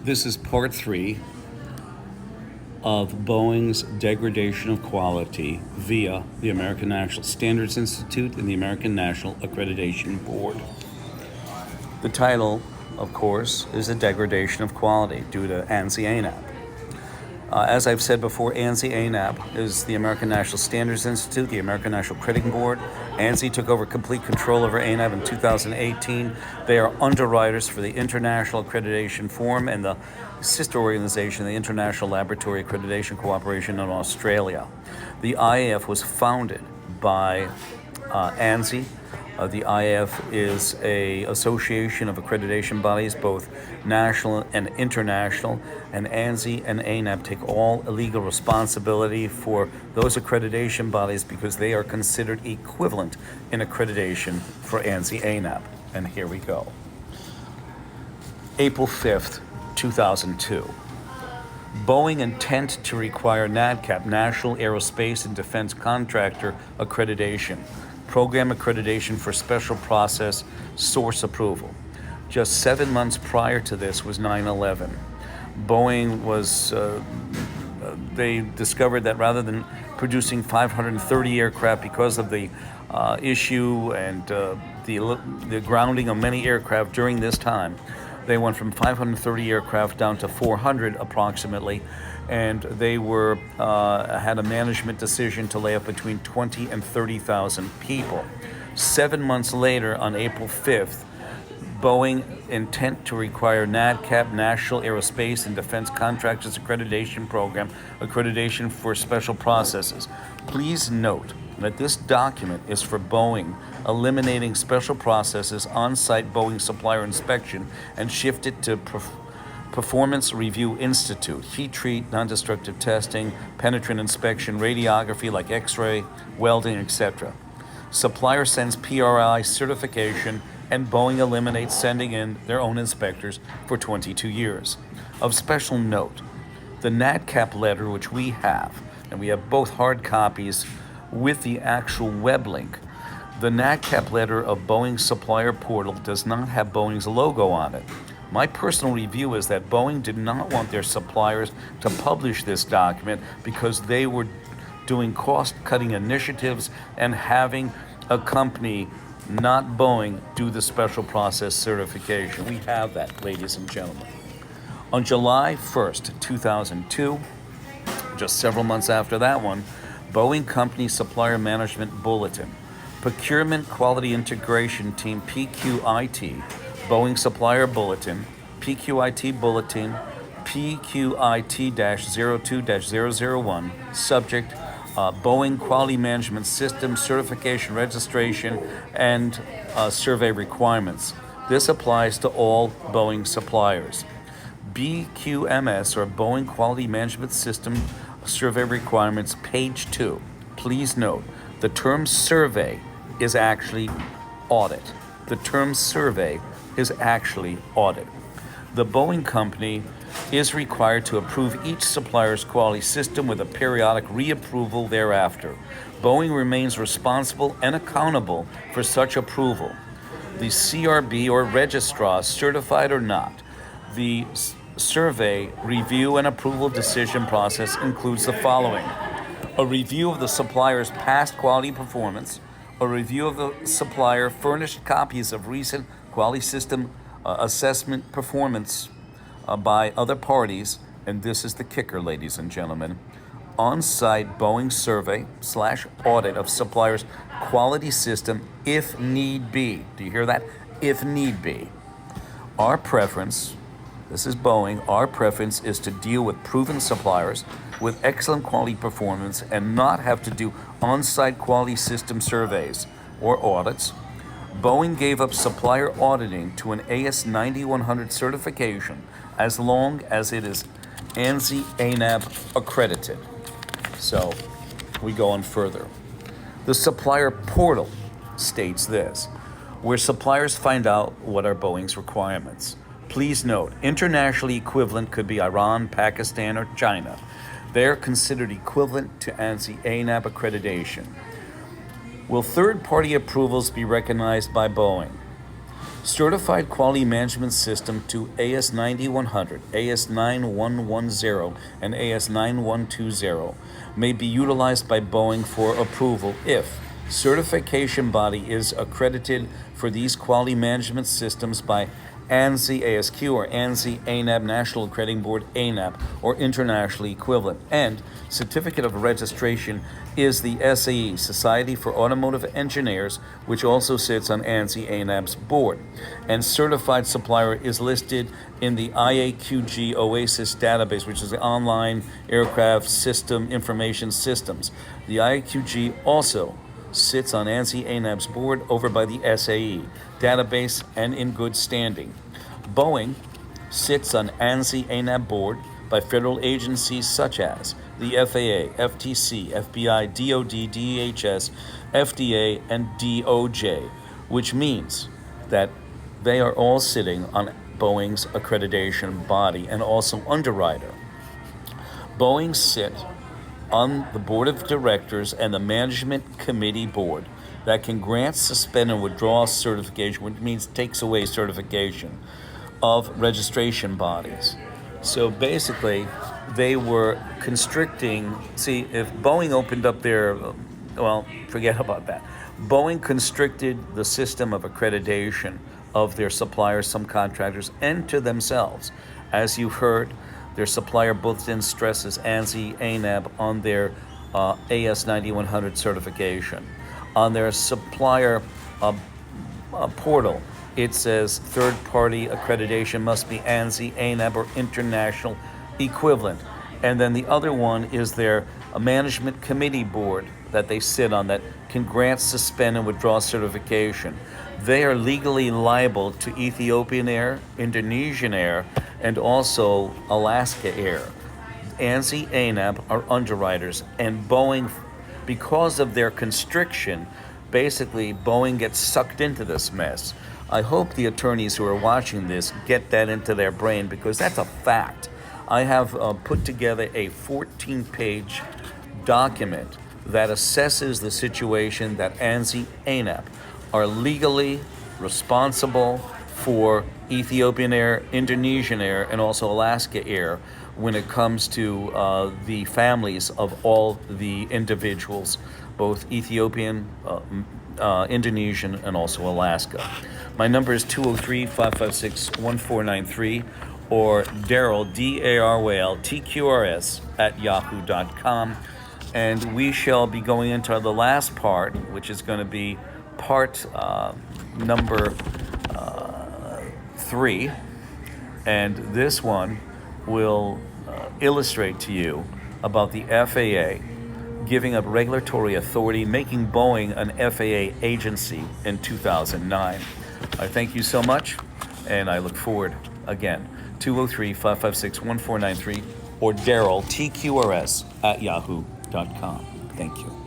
This is part 3 of Boeing's degradation of quality via the American National Standards Institute and the American National Accreditation Board. The title, of course, is the degradation of quality due to ANSI-ANAB. As I've said before, ANSI-ANAB is the American National Standards Institute, the American National Accrediting Board. ANSI took over complete control over ANAB in 2018. They are underwriters for the International Accreditation Forum and the sister organization, the International Laboratory Accreditation Cooperation in Australia. The IAF was founded by ANSI. The IAF is an association of accreditation bodies, both national and international, and ANSI and ANAB take all legal responsibility for those accreditation bodies because they are considered equivalent in accreditation for ANSI-ANAB. And here we go. April 5th, 2002. Boeing intent to require NADCAP, National Aerospace and Defense Contractor Accreditation, Program Accreditation for Special Process Source Approval. Just 7 months prior to this was 9/11. Boeing was, they discovered that rather than producing 530 aircraft because of the issue and the grounding of many aircraft during this time, they went from 530 aircraft down to 400 approximately, and they were had a management decision to lay off between 20 and 30,000 people. 7 months later, on April 5th, Boeing intent to require NADCAP, National Aerospace and Defense Contractors Accreditation Program, accreditation for special processes. Please note that this document is for Boeing eliminating special processes on-site Boeing supplier inspection and shift it to Performance Review Institute, heat treat, non-destructive testing, penetrant inspection, radiography like X-ray, welding, etc. Supplier sends PRI certification, and Boeing eliminates sending in their own inspectors for 22 years. Of special note, the NADCAP letter, which we have, and we have both hard copies with the actual web link, the NADCAP letter of Boeing's supplier portal does not have Boeing's logo on it. My personal review is that Boeing did not want their suppliers to publish this document because they were doing cost-cutting initiatives and having a company, not Boeing, do the special process certification. We have that, ladies and gentlemen. On July 1st, 2002, just several months after that one, Boeing Company Supplier Management Bulletin, Procurement Quality Integration Team PQIT, Boeing Supplier Bulletin, PQIT Bulletin, PQIT-02-001, subject, Boeing Quality Management System Certification Registration and Survey Requirements. This applies to all Boeing suppliers. BQMS, or Boeing Quality Management System Survey Requirements, page 2. Please note, the term survey is actually audit. The term survey is actually audit. The Boeing Company is required to approve each supplier's quality system with a periodic reapproval thereafter. Boeing remains responsible and accountable for such approval. The CRB or registrar, certified or not, the survey, review, and approval decision process includes the following: a review of the supplier's past quality performance, a review of the supplier furnished copies of recent quality system assessment performance by other parties, and this is the kicker, ladies and gentlemen, on-site Boeing survey / audit of supplier's quality system if need be. Do you hear that? If need be. Our preference, this is Boeing, our preference is to deal with proven suppliers with excellent quality performance and not have to do on-site quality system surveys or audits. Boeing gave up supplier auditing to an AS9100 certification as long as it is ANSI-ANAB accredited. So we go on further. The supplier portal states this, where suppliers find out what are Boeing's requirements. Please note, internationally equivalent could be Iran, Pakistan, or China. They're considered equivalent to ANSI-ANAB accreditation. Will third-party approvals be recognized by Boeing? Certified Quality Management System to AS9100, AS9110, and AS9120 may be utilized by Boeing for approval if certification body is accredited for these quality management systems by ANSI-ASQ or ANSI-ANAB, National Accrediting Board, ANAB, or internationally equivalent. And certificate of registration is the SAE, Society for Automotive Engineers, which also sits on ANSI-ANAB's board. And certified supplier is listed in the IAQG OASIS database, which is the Online Aircraft System Information Systems. The IAQG also sits on ANSI-ANAB's board over by the SAE database and in good standing. Boeing sits on ANSI-ANAB board by federal agencies such as the FAA, FTC, FBI, DOD, DHS, FDA, and DOJ, which means that they are all sitting on Boeing's accreditation body and also underwriter. Boeing sit on the board of directors and the management committee board that can grant, suspend, and withdraw certification, which means takes away certification of registration bodies. So basically, they were constricting. See, if Boeing opened up their, well, forget about that. Boeing constricted the system of accreditation of their suppliers, some contractors, and to themselves. As you heard, their supplier built-in stresses ANSI-ANAB on their AS9100 certification. On their supplier portal, it says third-party accreditation must be ANSI-ANAB or international equivalent. And then the other one is their management committee board that they sit on that can grant, suspend, and withdraw certification. They are legally liable to Ethiopian Air, Indonesian Air, and also Alaska Air. ANSI-ANAB are underwriters, and Boeing, because of their constriction, basically Boeing gets sucked into this mess. I hope the attorneys who are watching this get that into their brain, because that's a fact. I have put together a 14-page document that assesses the situation that ANSI-ANAB are legally responsible for Ethiopian Air, Indonesian Air, and also Alaska Air when it comes to the families of all the individuals, both Ethiopian, Indonesian, and also Alaska. My number is 203-556-1493 or Daryl, Daryl, TQRS @yahoo.com. And we shall be going into the last part, which is going to be part number 3. And this one will illustrate to you about the FAA giving up regulatory authority, making Boeing an FAA agency in 2009. I thank you so much, and I look forward, again, 203-556-1493 or Daryl, TQRS @yahoo.com. Thank you.